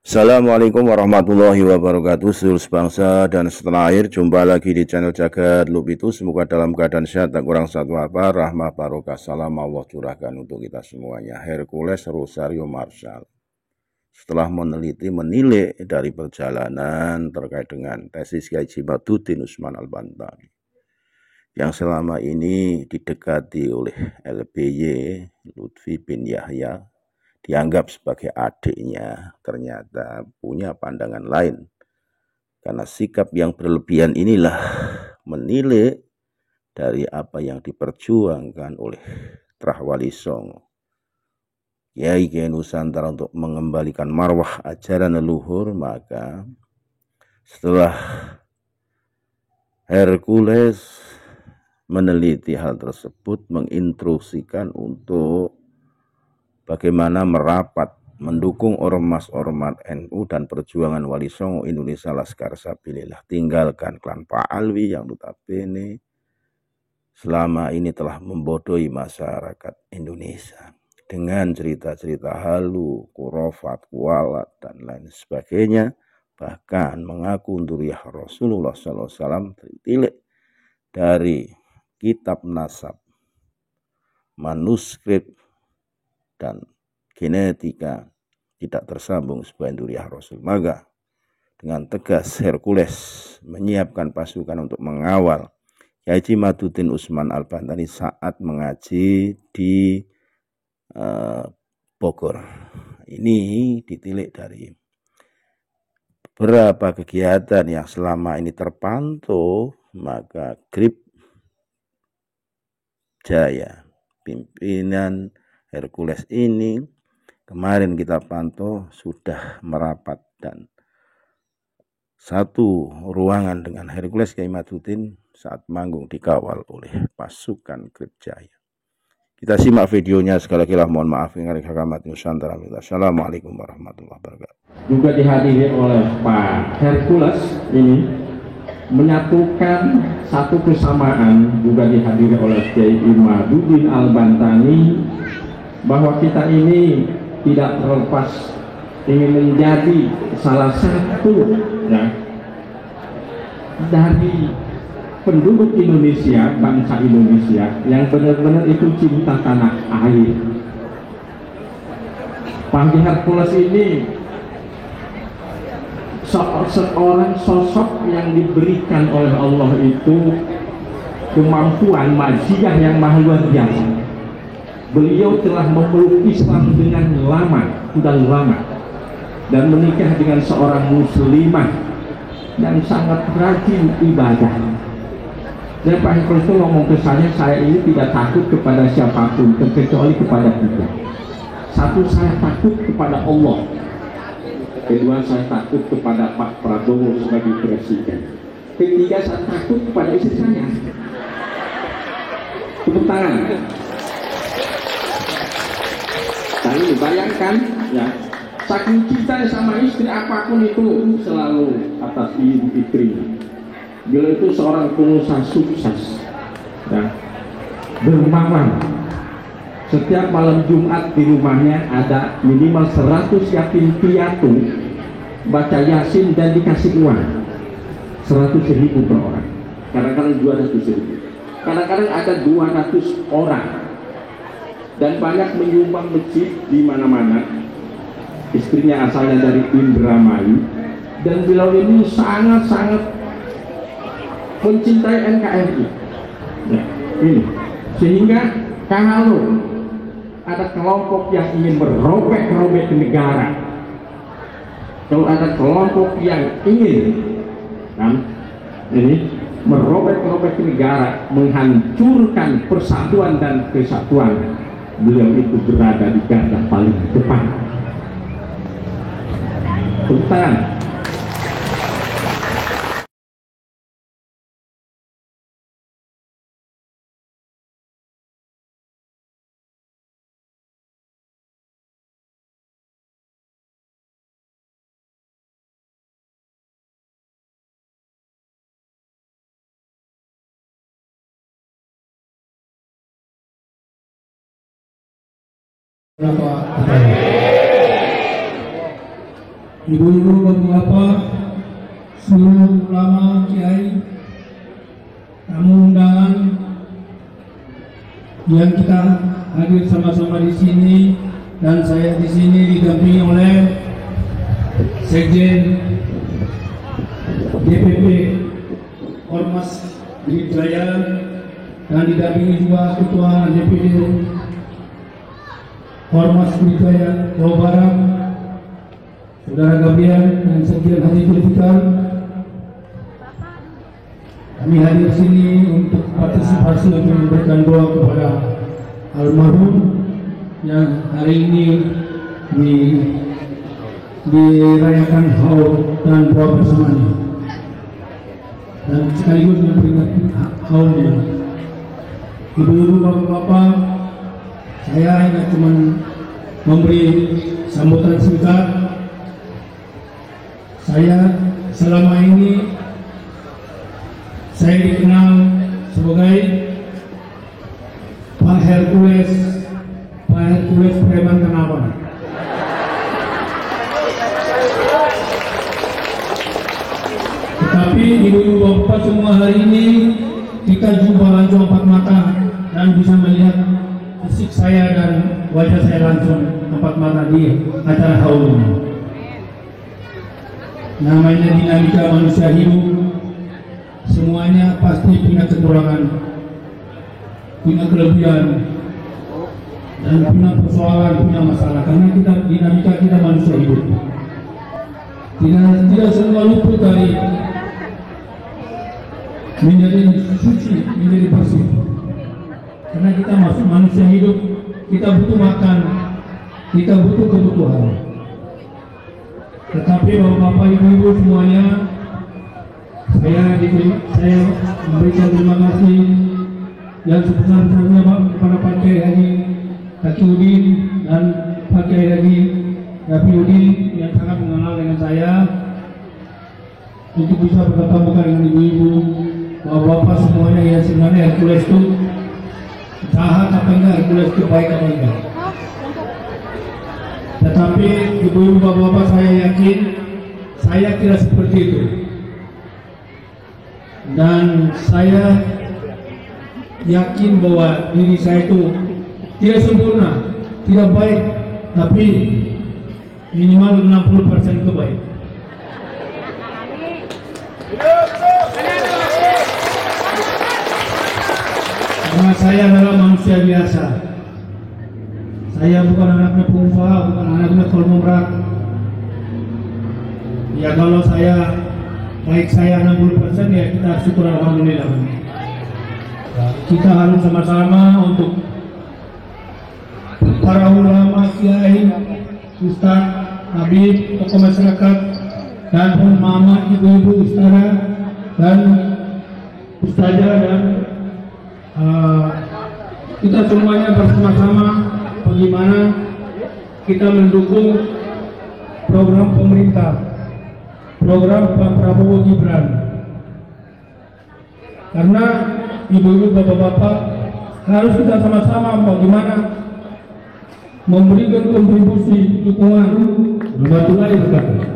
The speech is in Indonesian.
Assalamualaikum warahmatullahi wabarakatuh. Seluruh bangsa dan setanah air, jumpa lagi di channel Jagat Lupitu. Semoga dalam keadaan sehat, tak kurang satu apa, rahmah barokah salam Allah curahkan untuk kita semuanya. Hercules Rosario Marshall setelah menilai dari perjalanan terkait dengan tesis Kiai Jimaduddin Usman Al-Bantani yang selama ini didekati oleh LBY Lutfi bin Yahya, dianggap sebagai adiknya, ternyata punya pandangan lain. Karena sikap yang berlebihan inilah menilai dari apa yang diperjuangkan oleh Trah Wali Songo, Kiai Nusantara untuk mengembalikan marwah ajaran leluhur. Maka setelah Hercules meneliti hal tersebut, menginstruksikan untuk bagaimana merapat mendukung ormas-ormas NU dan perjuangan Wali Songo Indonesia Laskar Sabilillah, tinggalkan klan Pak Alwi yang notabene selama ini telah membodohi masyarakat Indonesia dengan cerita-cerita halu, kurofat, kualat, dan lain sebagainya. Bahkan mengaku duriah Rasulullah SAW tertilik dari kitab nasab, manuskrip, dan genetika tidak tersambung sebagai duriah Rasul. Maka dengan tegas Hercules menyiapkan pasukan untuk mengawal Kiai Jimaduddin Usman Al-Bantani saat mengaji di Bogor. Ini ditilik dari beberapa kegiatan yang selama ini terpantau. Maka Grip Jaya, pimpinan Hercules ini kemarin kita pantau sudah merapat dan satu ruangan dengan Hercules Kiai Jimaduddin saat manggung dikawal oleh pasukan Grip Jaya. Kita simak videonya. Sekali lagi mohon maaf yang Hakamat Nusantara. Assalamualaikum warahmatullahi wabarakatuh. Juga dihadiri oleh Pak Hercules ini menyatukan satu kesamaan, juga dihadiri oleh Kiai Jimaduddin Al-Bantani, bahwa kita ini tidak terlepas ingin menjadi salah satu dari penduduk Indonesia, bangsa Indonesia yang benar-benar itu cinta tanah air. Pak Hercules ini seorang sosok yang diberikan oleh Allah itu kemampuan majiah yang maha luar biasa. Beliau telah memeluk Islam dengan sudah lama, dan menikah dengan seorang muslimah yang sangat rajin ibadah. Dan Pak Hercules itu ngomong ke saya ini tidak takut kepada siapapun kecuali kepada kita. Satu, saya takut kepada Allah. Kedua, saya takut kepada Pak Prabowo sebagai presiden. Ketiga, saya takut kepada istri saya. Tepuk tangan. Kalian bayangkan ya, saking cinta sama istri, apapun itu selalu atas izin istrinya. Beliau itu seorang pengusaha sukses ya, dermawan. Setiap malam Jumat di rumahnya ada minimal 100 yatim piatu baca Yasin dan dikasih uang 100.000 per orang, kadang-kadang 200.000, kadang-kadang ada 200 orang, dan banyak menyumbang masjid di mana-mana. Istrinya asalnya dari Indramayu, dan beliau ini sangat-sangat mencintai NKRI ya, ini sehingga kalau ada kelompok yang ingin merobek negara, kalau ada kelompok yang ingin merobek negara, menghancurkan persatuan dan kesatuan, beliau itu berada di garda paling depan. Tentang ibu-ibu, bapak-bapak, seluruh ulama, kiai, tamu undangan yang kita hadir sama-sama di sini, dan saya di sini didampingi oleh Sekjen DPP Ormas Jaya, dan didampingi juga Ketua DPD Ormas Jaya Jawa Barat, Saudara Gabriel dan Sekjen Haji Zulfikar. Kami hadir sini untuk partisipasi untuk memberikan doa kepada almarhum yang hari ini dirayakan haul dan doa bersamanya, dan sekaligus memperingati haulnya. Ibu-ibu, bapak-bapak, saya hanya cuma memberi sambutan singkat. Saya selama ini saya dikenal sebagai Pak Hercules Preman Tanah. Tetapi ibu-ibu bapak semua hari ini kita jumpa langsung empat mata dan bisa melihat fisik saya dan wajah saya langsung empat mata di acara haul ini. Namanya dinamika manusia hidup, semuanya pasti punya kekurangan, punya kelebihan, dan punya persoalan, punya masalah. Karena kita dinamika kita manusia hidup tidak semua luput dari menjadi suci, menjadi bersih. Karena kita masuk manusia hidup, kita butuh makan, kita butuh kebutuhan. Tetapi bapak-bapak, ibu-ibu semuanya, saya memberikan terima kasih yang sebesar-besarnya kepada Pak Kiai Haji Taqiyuddin dan Pak Kiai Haji Rafiuddin yang sangat mengenal dengan saya, untuk bisa bertatap muka dengan ibu-ibu, bapak-bapak semuanya yang sebenarnya Hercules itu jahat apa enggak, Hercules itu baik apa enggak. Tetapi ibu-ibu, bapak-bapak, saya yakin saya tidak seperti itu. Dan saya yakin bahwa diri saya itu tidak sempurna, tidak baik, tapi minimal 60% itu baik. Karena saya adalah manusia biasa. Saya bukan anaknya pengusaha, bukan anaknya konglomerat. Ya kalau baik saya 60%, ya kita syukur alhamdulillah. Kita harus sama-sama untuk para ulama, kiai, ustaz, habib, tokoh masyarakat, dan mama, ibu-ibu, ustazah, dan ustazah, dan kita semuanya bersama-sama bagaimana kita mendukung program pemerintah, program Pak Prabowo Gibran. Karena ibu-ibu, bapak-bapak, harus kita sama-sama bagaimana memberikan kontribusi dukungan, membantu lagi berkata.